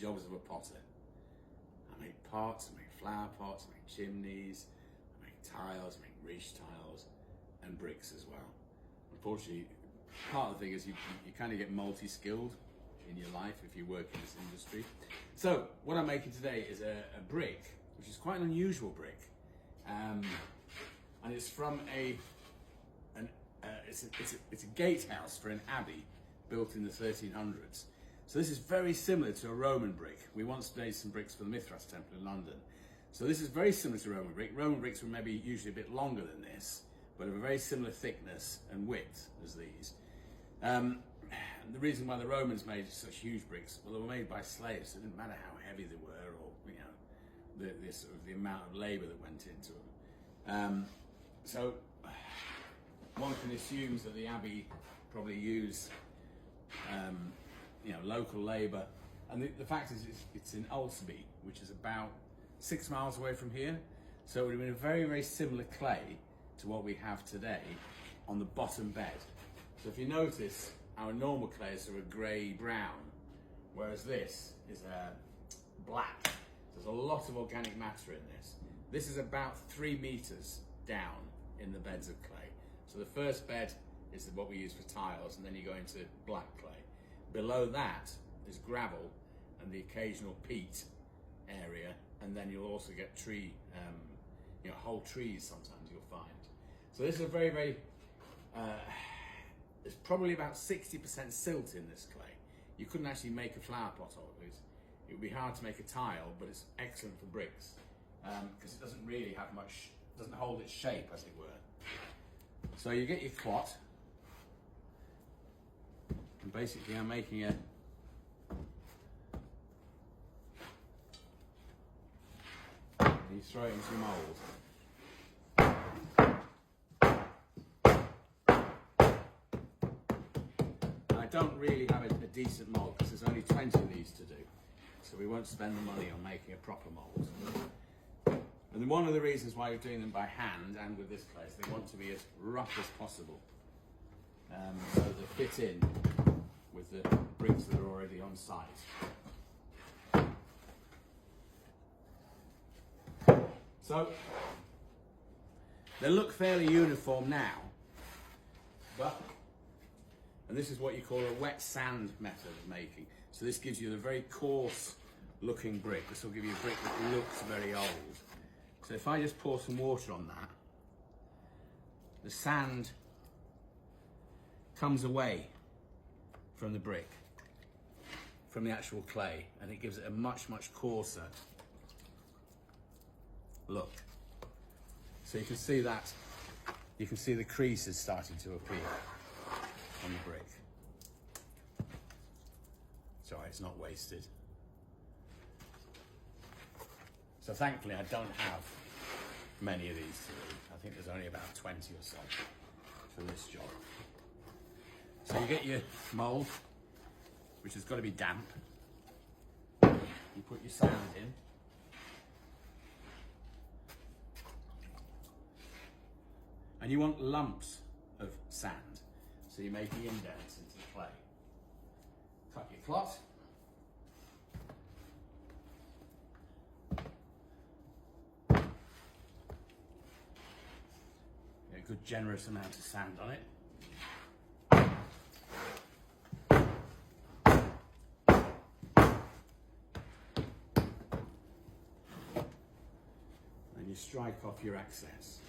jobs of a potter. I make pots, I make flower pots, I make chimneys, I make tiles, I make ridge tiles, and bricks as well. Unfortunately, part of the thing is you kind of get multi-skilled in your life if you work in this industry. So what I'm making today is a brick, which is quite an unusual brick, and it's from it's a gatehouse for an abbey built in the 1300s. So this is very similar to a Roman brick. We once made some bricks for the Mithras Temple in London. So this is very similar to Roman brick. Roman bricks were maybe usually a bit longer than this, but of a very similar thickness and width as these. The reason why the Romans made such huge bricks, well, they were made by slaves. So it didn't matter how heavy they were, or the sort of the amount of labour that went into them. So one can assume that the abbey probably used local labour. And the fact is, it's in Alsby, which is about 6 miles away from here. So it would have been a very, very similar clay to what we have today on the bottom bed. So if you notice, our normal clays are a grey-brown, whereas this is a black. So there's a lot of organic matter in this. This is about 3 meters down in the beds of clay. So the first bed is what we use for tiles, and then you go into black clay. Below that is gravel and the occasional peat area, and then you'll also get tree, whole trees sometimes you'll find. So this is a very, very, there's probably about 60% silt in this clay. You couldn't actually make a flower pot of it. It would be hard to make a tile, but it's excellent for bricks because it doesn't really have much, doesn't hold its shape, as it were. So you get your clot, and basically I'm making a you throw it into a mould. I don't really have a decent mould because there's only 20 of these to do, so we won't spend the money on making a proper mould. And one of the reasons why we're doing them by hand and with this clay is they want to be as rough as possible, so they fit in with the bricks that are already on site. So they look fairly uniform now, and this is what you call a wet sand method of making. So this gives you a very coarse looking brick. This will give you a brick that looks very old. So if I just pour some water on that, the sand comes away from the brick, from the actual clay, and it gives it a much, much coarser look. So you can see that, you can see the creases starting to appear on the brick. Sorry, it's not wasted. So thankfully I don't have many of these to do. I think there's only about 20 or so for this job. So you get your mould, which has got to be damp. You put your sand in. And you want lumps of sand, so you're making indents into the clay. Cut your clot. Get a good generous amount of sand on it. And you strike off your excess.